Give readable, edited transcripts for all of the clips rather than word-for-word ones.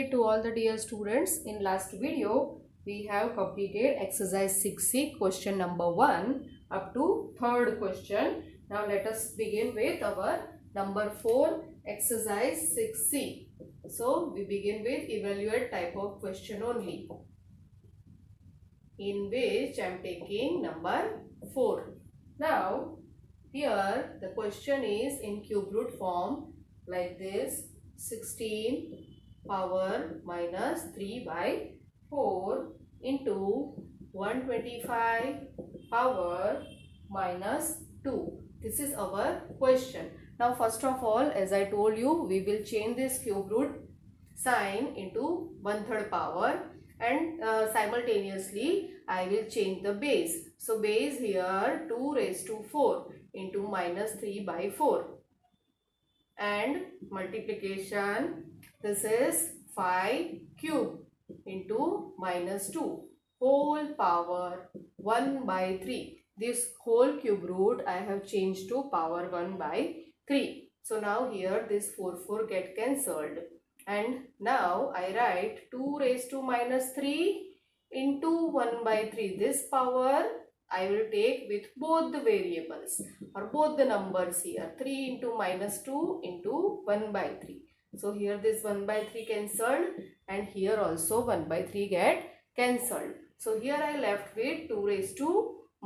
day to all the dear students. In last video, we have completed exercise 6C question number 1 up to third question. Now let us begin with our number 4 exercise 6C. So we begin with evaluate type of question only, in which I am taking number 4. Now here the question is in cube root form like this: 16 power minus 3 by 4 into 125 power minus 2. This is our question. Now first of all, as I told you, we will change this cube root sign into 1/3 power, and simultaneously I will change the base. So base here 2 raised to 4 into minus 3 by 4, and multiplication, this is 5 cube into minus 2 whole power 1 by 3. This whole cube root I have changed to power 1 by 3. So now here this 4 get cancelled, and now I write 2 raised to minus 3 into 1 by 3. This power I will take with both the variables or both the numbers here. 3 into minus 2 into 1 by 3. So here this 1 by 3 cancelled, and here also 1 by 3 get cancelled. So here I left with 2 raised to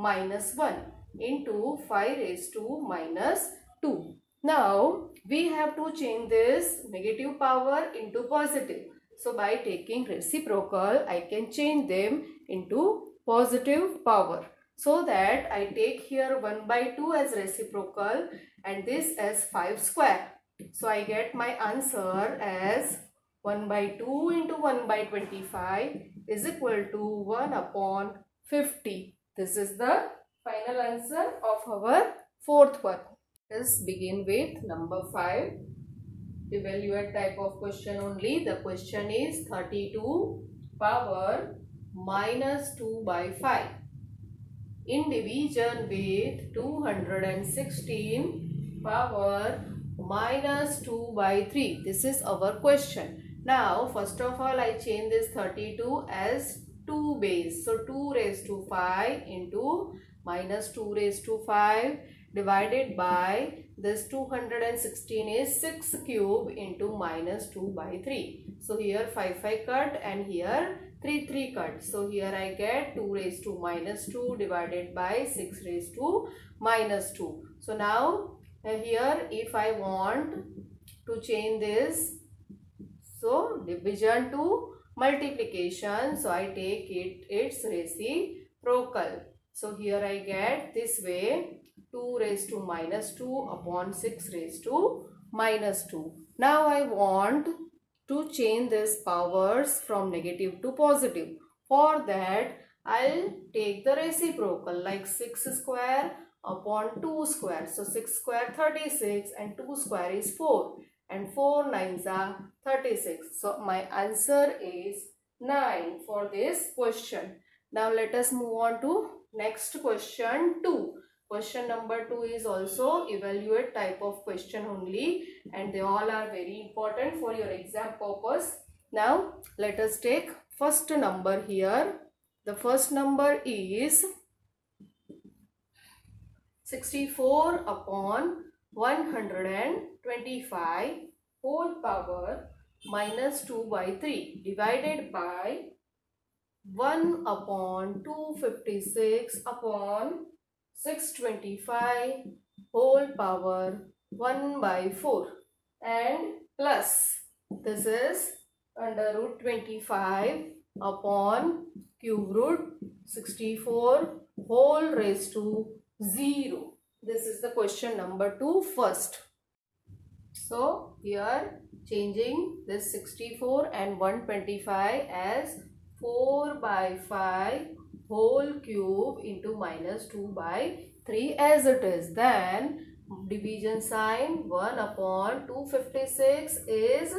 minus 1 into 5 raised to minus 2. Now we have to change this negative power into positive. So by taking reciprocal, I can change them into positive power. So that I take here 1 by 2 as reciprocal and this as 5 square. So I get my answer as 1 by 2 into 1 by 25 is equal to 1 upon 50. This is the final answer of our fourth one. Let's begin with number 5. Evaluate type of question only. The question is 32 power minus 2 by 5. In division with 216 power minus 2 by 3. This is our question. Now first of all I change this 32 as 2 base. So 2 raised to 5 into minus 2 raised to 5 divided by this 216 is 6 cube into minus 2 by 3. So here 5 cut and here 3 cut. So here I get 2 raised to minus 2 divided by 6 raised to minus 2. So now here if I want to change this, so division to multiplication, so I take its reciprocal. So here I get this way 2 raised to minus 2 upon 6 raised to minus 2. Now I want to change these powers from negative to positive. For that I'll take the reciprocal, like 6 square upon 2 square. So 6 square 36 and 2 square is 4 and 4 nines are 36. So my answer is 9 for this question. Now let us move on to next question 2. Question number 2 is also evaluate type of question only, and they all are very important for your exam purpose. Now let us take first number here. The first number is 64 upon 125 whole power minus 2 by 3 divided by 1 upon 256 upon 625 whole power 1 by 4 and plus this is under root 25 upon cube root 64 whole raised to 0. This is the question number 2 first. So here changing this 64 and 125 as 4 by 5 whole cube into minus 2 by 3 as it is. Then division sign 1 upon 256 is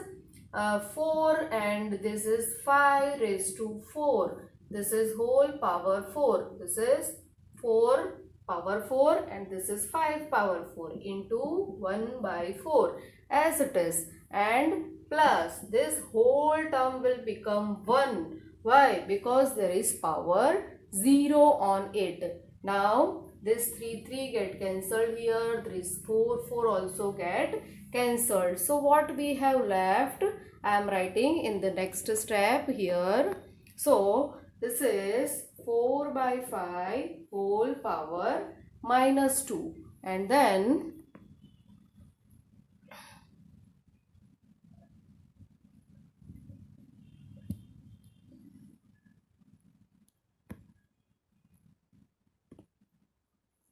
4 and this is 5 raised to 4. This is whole power 4. This is 4 power 4 and this is 5 power 4 into 1 by 4 as it is, and plus this whole term will become 1. Why? Because there is power 0 on it. Now this 3 get cancelled here. There is 4 also get cancelled. So what we have left, I am writing in the next step here. So this is 4 by 5 whole power minus 2, and then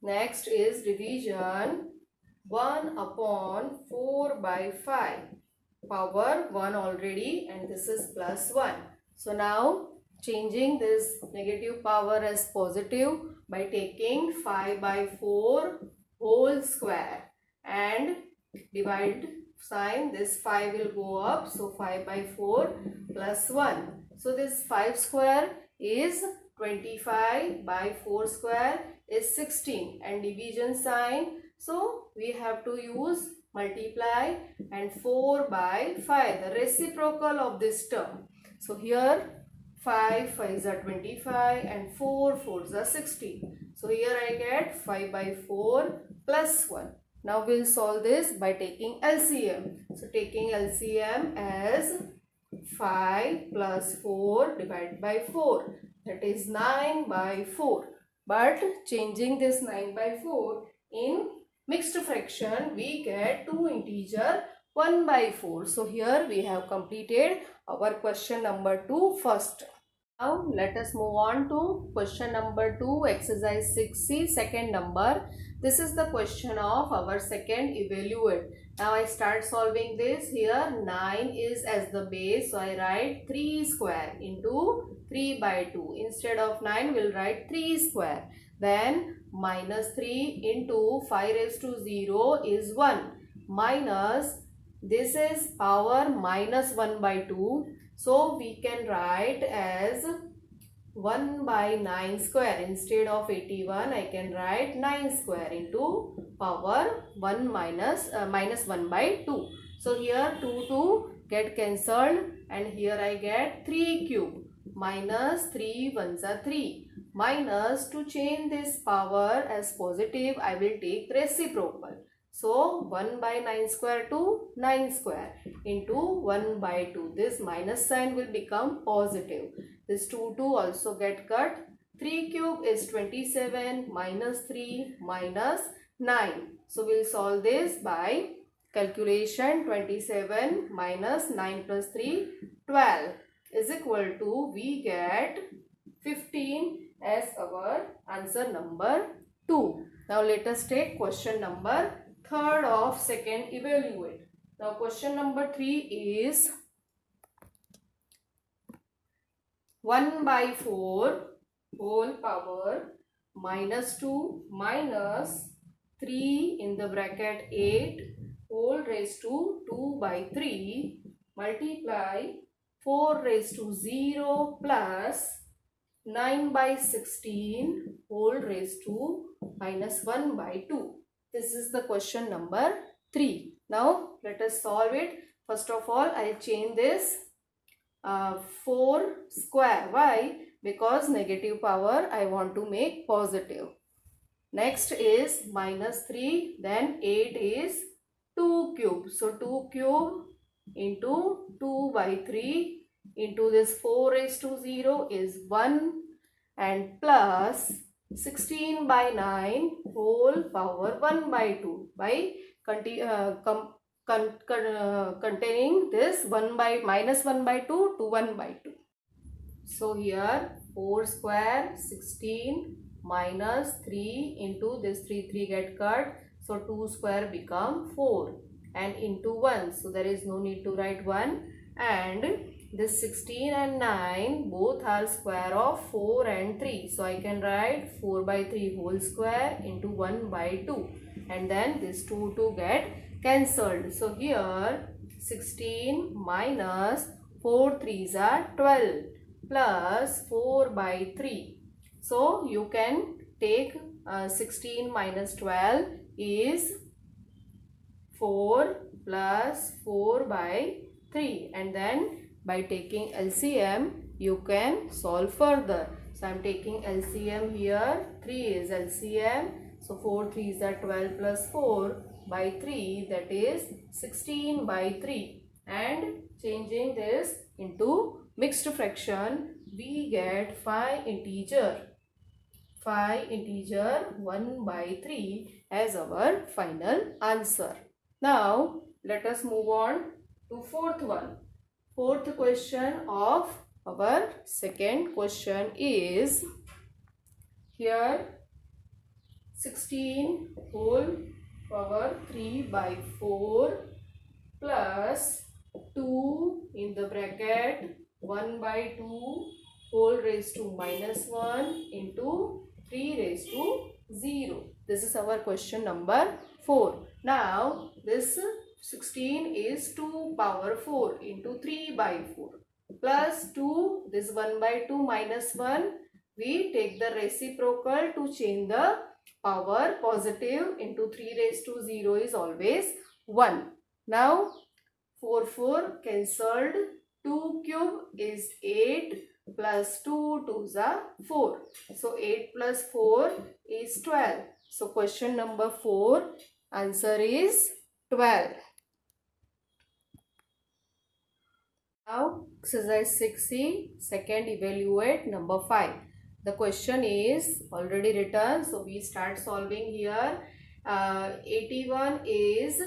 next is division. 1 upon 4 by 5 power 1 already, and this is plus 1. So now changing this negative power as positive by taking 5 by 4 whole square and divide sign. This 5 will go up, so 5 by 4 plus 1. So this 5 square is 25 by 4 square is 16, and division sign, so we have to use multiply and 4 by 5, the reciprocal of this term. So here 5 5s are 25 and 4 4s are 16. So here I get 5 by 4 plus 1. Now we'll solve this by taking LCM. So taking LCM as 5 plus 4 divided by 4, that is 9 by 4. But changing this 9 by 4 in mixed fraction, we get 2 integer 1 by 4. So here we have completed our question number 2 first. Now let us move on to question number 2, exercise 6C, second number. This is the question of our second evaluate. Now I start solving this. Here 9 is as the base, so I write 3 square into 3 by 2. Instead of 9, we'll write 3 square. Then minus 3 into 5 raised to 0 is 1. Minus, this is power minus 1 by 2. So we can write as 1 by 9 square. Instead of 81, I can write 9 square into power 1 minus 1 by 2. So here 2 get cancelled, and here I get 3 cube. Minus 3 ones are 3. Minus, to change this power as positive, I will take reciprocal. So 1 by 9 square to 9 square into 1 by 2. This minus sign will become positive. This 2 also get cut. 3 cube is 27 minus 3 minus 9. So we'll solve this by calculation. 27 minus 9 plus 3, 12 is equal to, we get 15 as our answer number 2. Now let us take question number 3rd of second evaluate. Now question number 3 is 1 by 4 whole power minus 2 minus 3 in the bracket 8 whole raised to 2 by 3 multiply 4 raised to 0 plus 9 by 16 whole raised to minus 1 by 2. This is the question number 3. Now let us solve it. First of all, I'll change this 4 square. Why? Because negative power I want to make positive. Next is minus 3, then 8 is 2 cube. So 2 cube into 2 by 3 into this 4 raised to 0 is 1, and plus 16 by 9 whole power 1 by 2 by containing this 1 by minus 1 by 2 to 1 by 2. So here 4 square 16 minus 3 into this 3 get cut. So 2 square become 4 and into 1. So there is no need to write 1, and this 16 and 9 both are square of 4 and 3. So I can write 4 by 3 whole square into 1 by 2, and then this 2 get cancelled. So here 16 minus 4 3s are 12 plus 4 by 3. So you can take 16 minus 12 is 4 plus 4 by 3. And then by taking LCM, you can solve further. So I am taking LCM here. 3 is LCM. So 4 3s are 12 plus 4 by 3, that is 16 by 3. And changing this into mixed fraction, we get 5 integer 1 by 3 as our final answer. Now let us move on to fourth one. Fourth question of our second question is here 16 whole power 3 by 4 plus 2 in the bracket 1 by 2 whole raised to minus 1 into 3 raised to 0. This is our question number 4. Now this 16 is 2 power 4 into 3 by 4 plus 2, this 1 by 2 minus 1. We take the reciprocal to change the power. Positive into 3 raised to 0 is always 1. Now 4 cancelled. 2 cube is 8 plus 2 2s are 4. So 8 plus 4 is 12. So question number 4 answer is 12. Now exercise 6C, second evaluate number 5. The question is already written, so we start solving here. 81 is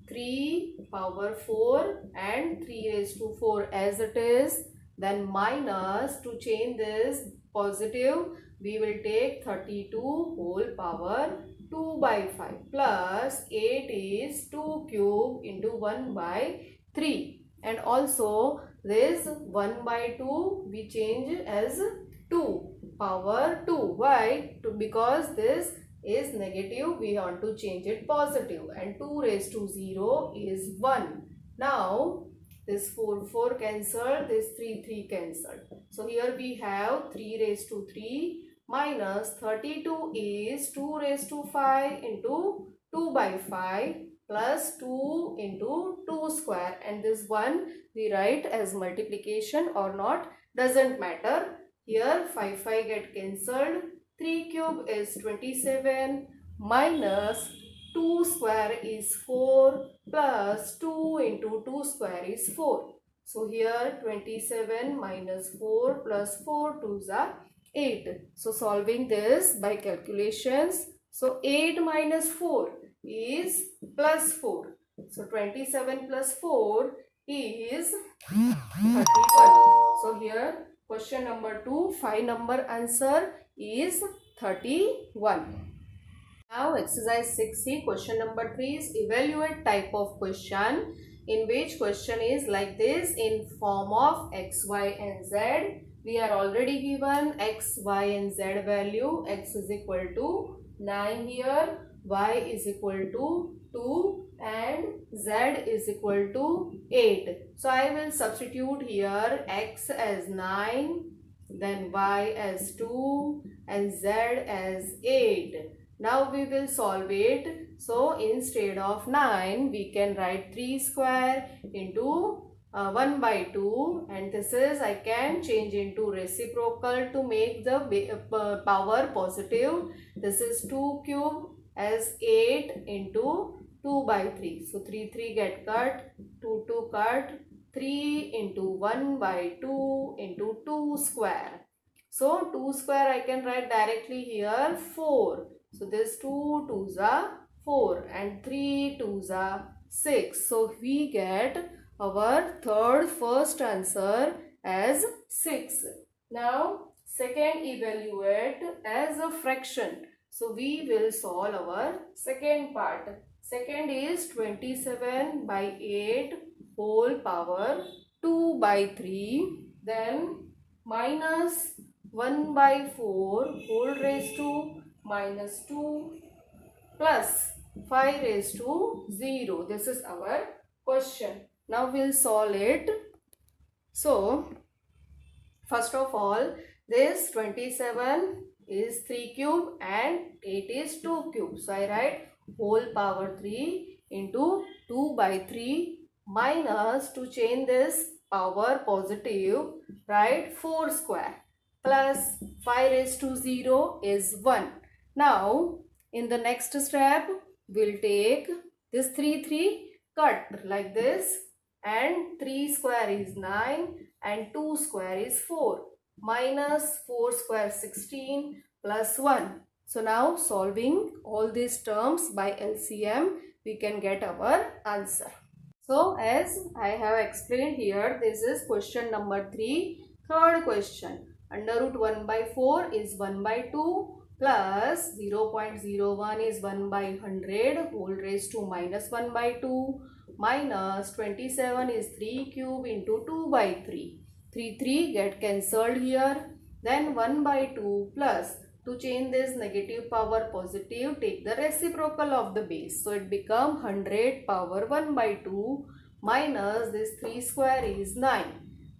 3 power 4 and 3 raised to 4 as it is. Then minus, to change this positive, we will take 32 whole power 2 by 5 plus 8 is 2 cube into 1 by 3. And also this 1 by 2 we change as 2 power 2. Why? Because this is negative, we want to change it positive, and 2 raised to 0 is 1. Now this 4 cancelled, this 3 cancelled. So here we have 3 raised to 3 minus 32 is 2 raised to 5 into 2 by 5 plus 2 into 2 square, and this 1 we write as multiplication or not, doesn't matter. Here 5 get cancelled. 3 cube is 27 minus 2 square is 4 plus 2 into 2 square is 4. So here 27 minus 4 plus 4 2s are 8. So solving this by calculations. So 8 minus 4 is plus 4. So 27 plus 4 is 31. So here question number 2, 5 number answer is 31. Now exercise 6C, question number 3 is evaluate type of question, in which question is like this in form of x, y and z. We are already given x, y and z value. X is equal to 9 here, y is equal to 2 and z is equal to 8. So I will substitute here x as 9, then y as 2 and z as 8. Now we will solve it. So instead of 9, we can write 3 square into 1 by 2, and this is, I can change into reciprocal to make the power positive. This is 2 cube as 8 into 2 by 3. So 3 get cut, 2 cut, 3 into 1 by 2 into 2 square. So 2 square I can write directly here 4. So this 2 2s are 4 and 3 2s are 6. So we get our first answer as 6. Now second evaluate as a fraction. So we will solve our second part. Second is 27 by 8 whole power 2 by 3. Then minus 1 by 4 whole raised to minus 2 plus 5 raised to 0. This is our question. Now we'll solve it. So first of all, this 27 is 3 cube and 8 is 2 cube. So I write whole power 3 into 2 by 3 minus, to change this power positive, write 4 square plus 5 raised to 0 is 1. Now in the next step we'll take this 3 cut like this, and 3 square is 9 and 2 square is 4, minus 4 square 16 plus 1. So now solving all these terms by LCM, we can get our answer. So as I have explained here, this is question number 3. Third question, under root 1 by 4 is 1 by 2 plus 0.01 is 1 by 100 whole raised to minus 1 by 2 minus 27 is 3 cube into 2 by 3. 3 get cancelled here. Then 1 by 2 plus, to change this negative power positive, take the reciprocal of the base. So it become 100 power 1 by 2 minus this 3 square is 9.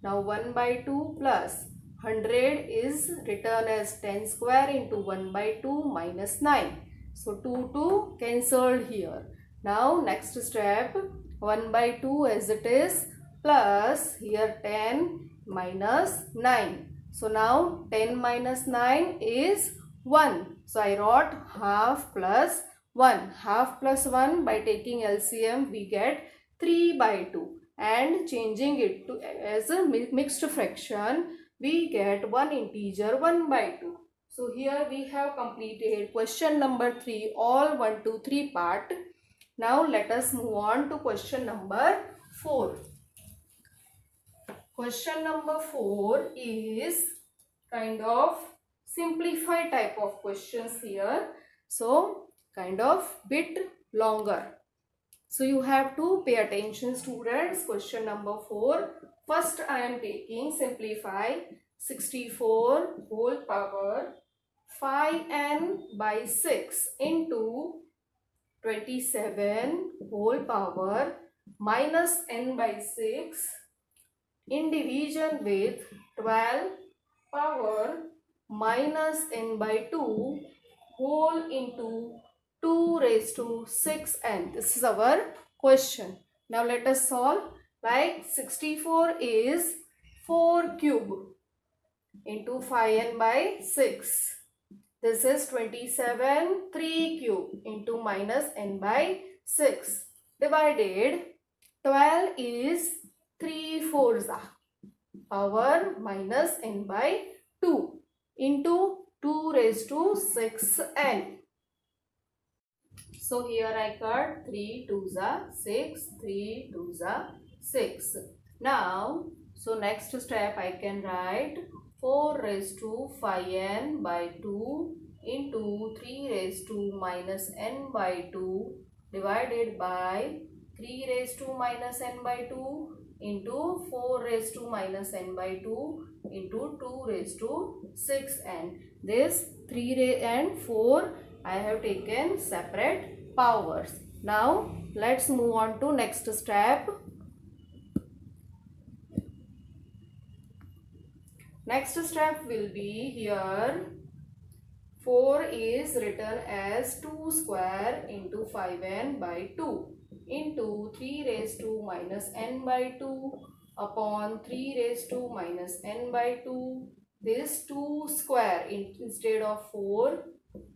Now 1 by 2 plus 100 is written as 10 square into 1 by 2 minus 9. So 2 cancelled here. Now next step, 1 by 2 as it is plus here 10 minus 9. So now 10 minus 9 is 1. So I wrote half plus 1. Half plus 1, by taking LCM we get 3 by 2. And changing it to as a mixed fraction, we get one integer 1 by 2. So here we have completed question number 3, all 1 to 3 part. Now let us move on to question number 4. Question number 4 is kind of simplified type of questions here. So kind of bit longer. So you have to pay attention, students. Question number 4. First I am taking simplify 64 whole power 5n by 6 into 27 whole power minus n by 6 in division with 12 power minus n by 2 whole into 2 raised to 6n. This is our question. Now let us solve. Like 64 is 4 cube into 5n by 6. This is 27 3 cube into minus n by 6 divided 12 is 3 fours power minus n by 2 into 2 raised to 6n. So here I cut 3 2s are 6, 3 2s are 6. Now, so next step I can write 4 raised to 5n by 2 into 3 raised to minus n by 2 divided by 3 raised to minus n by 2 into 4 raised to minus n by 2 into 2 raised to 6n. This 3 and 4 I have taken separate powers. Now let's move on to next step. Next step will be here 4 is written as 2 square into 5n by 2 into 3 raised to minus n by 2 upon 3 raised to minus n by 2. This 2 square instead of 4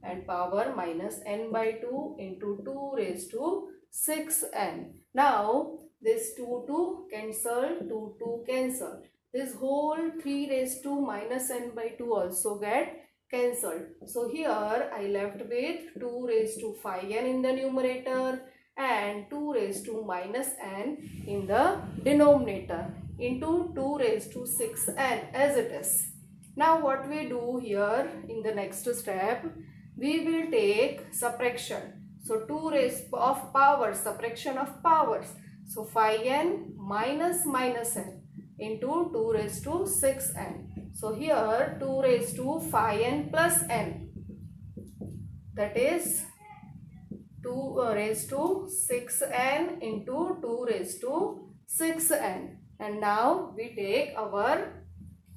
and power minus n by 2 into 2 raised to 6n. Now this 2 cancel, 2 cancel. This whole 3 raised to minus n by 2 also get cancelled. So here I left with 2 raised to 5n in the numerator and 2 raised to minus n in the denominator into 2 raised to 6n as it is. Now what we do here in the next step, we will take subtraction. So 2 raised of powers, subtraction of powers. So 5n minus n into 2 raised to 6n. So here 2 raised to 5n plus n, that is 2 raised to 6n into 2 raised to 6n. And now we take our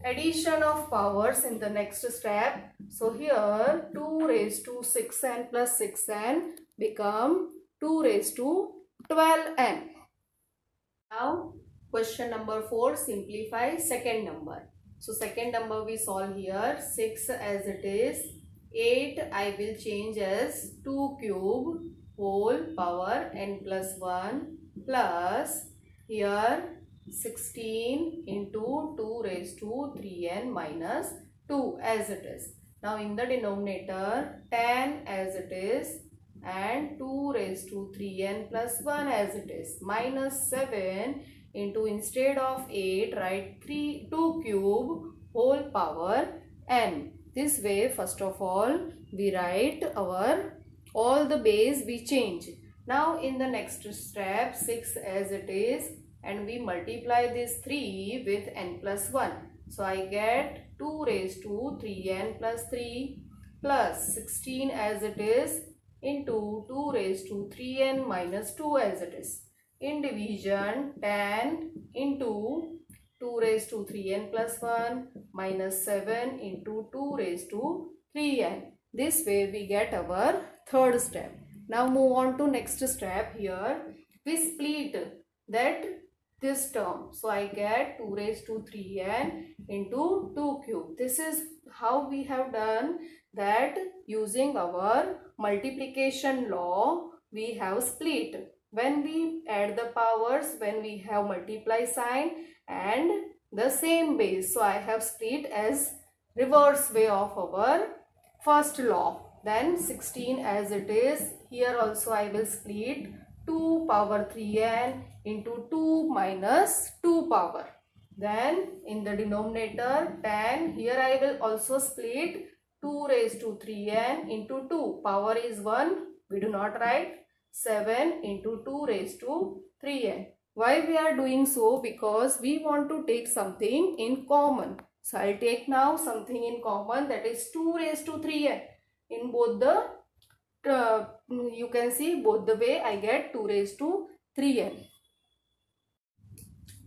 addition of powers in the next step. So here 2 raised to 6n plus 6n become 2 raised to 12n. Now question number 4, simplify second number. So second number we solve here, 6 as it is, 8 I will change as 2 cube whole power n plus 1 plus here 16 into 2 raised to 3n minus 2 as it is. Now in the denominator 10 as it is and 2 raised to 3n plus 1 as it is minus 7 into, instead of 8 write 2 cube whole power n. This way first of all we write our all the base we change. Now in the next step 6 as it is and we multiply this 3 with n plus 1. So I get 2 raised to 3n plus 3 plus 16 as it is into 2 raised to 3n minus 2 as it is. In division 10 into 2 raised to 3n plus 1 minus 7 into 2 raised to 3n. This way we get our third step. Now move on to next step. Here we split that this term. So I get 2 raised to 3n into 2 cube. This is how we have done that. Using our multiplication law we have split. When we add the powers, when we have multiply sign and the same base. So I have split as reverse way of our first law. Then 16 as it is, here also I will split 2 power 3n into 2 minus 2 power. Then in the denominator 10, here I will also split 2 raised to 3n into 2. Power is 1, we do not write. 7 into 2 raised to 3n. Why we are doing so? Because we want to take something in common. So I'll take now something in common, that is 2 raised to 3n. In both the, you can see both the way I get 2 raised to 3n.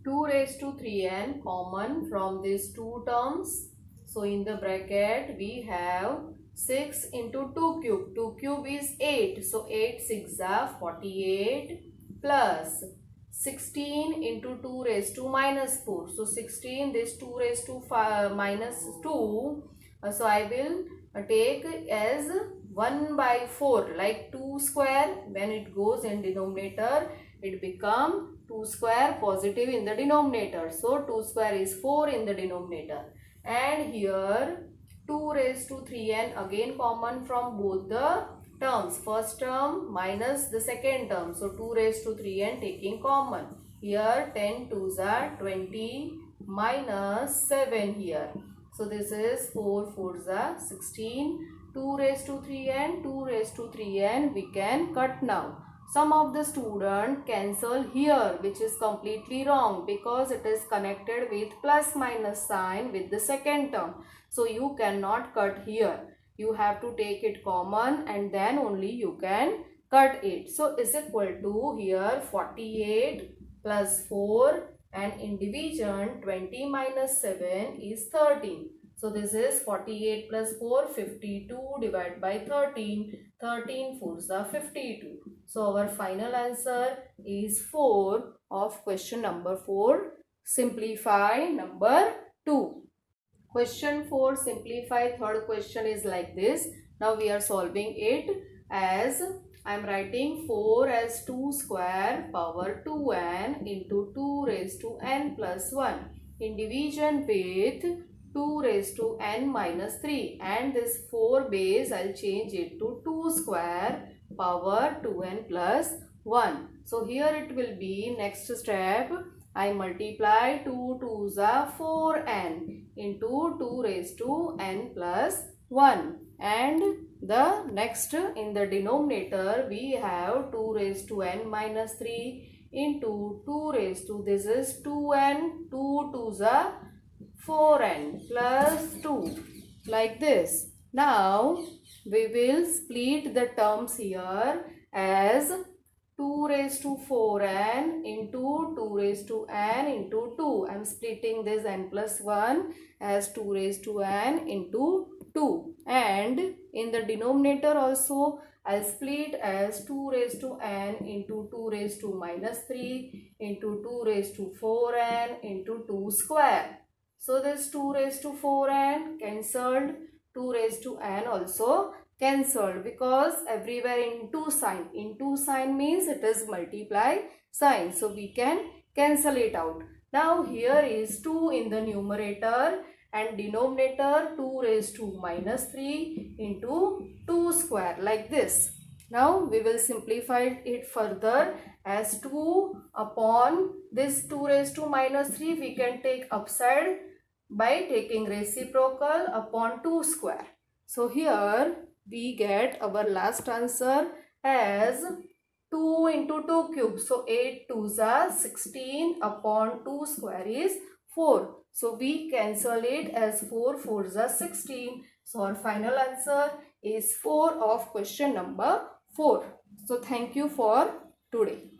2 raised to 3n common from these two terms. So in the bracket we have 6 into 2 cube. 2 cube is 8. So 8 6 are 48 plus 16 into 2 raised to minus 4. So 16, this 2 raised to minus 2. So I will take as 1 by 4, like 2 square. When it goes in denominator, it become 2 square positive in the denominator. So 2 square is 4 in the denominator. And here 2 raised to 3n again common from both the terms. First term minus the second term. So 2 raised to 3n taking common. Here 10 2s are 20 minus 7 here. So this is 4 4s are 16. 2 raised to 3n, 2 raised to 3n we can cut now. Some of the student cancel here, which is completely wrong because it is connected with plus minus sign with the second term. So you cannot cut here. You have to take it common and then only you can cut it. So is equal to here 48 plus 4 and in division 20 minus 7 is 13. So this is 48 plus 4, 52 divided by 13. 13 4s are 52. So our final answer is 4 of question number 4. Simplify number 2. Question 4, simplify third question is like this. Now we are solving it as I am writing 4 as 2 square power 2n into 2 raised to n plus 1 in division with 2 raised to n minus 3, and this 4 base I'll change it to 2 square power 2n plus 1. So here it will be next step. I multiply 2 2s are 4n into 2 raised to n plus 1, and the next in the denominator we have 2 raised to n minus 3 into 2 raised to, this is 2n, 2 2s are 4n plus 2, like this. Now we will split the terms here as 2 raised to 4n into 2 raised to n into 2. I am splitting this n plus 1 as 2 raised to n into 2. And in the denominator also I'll split as 2 raised to n into 2 raised to minus 3 into 2 raised to 4n into 2 square. So this 2 raised to 4n cancelled, 2 raised to n also cancelled, because everywhere into sign. Into sign means it is multiply sign. So we can cancel it out. Now here is 2 in the numerator and denominator 2 raised to minus 3 into 2 square, like this. Now we will simplify it further as 2 upon this 2 raised to minus 3 we can take upside by taking reciprocal upon 2 square. So here we get our last answer as 2 into 2 cube. So 8 2s are 16 upon 2 square is 4. So we cancel it as 4 4s are 16. So our final answer is 4 of question number 4. So thank you for today.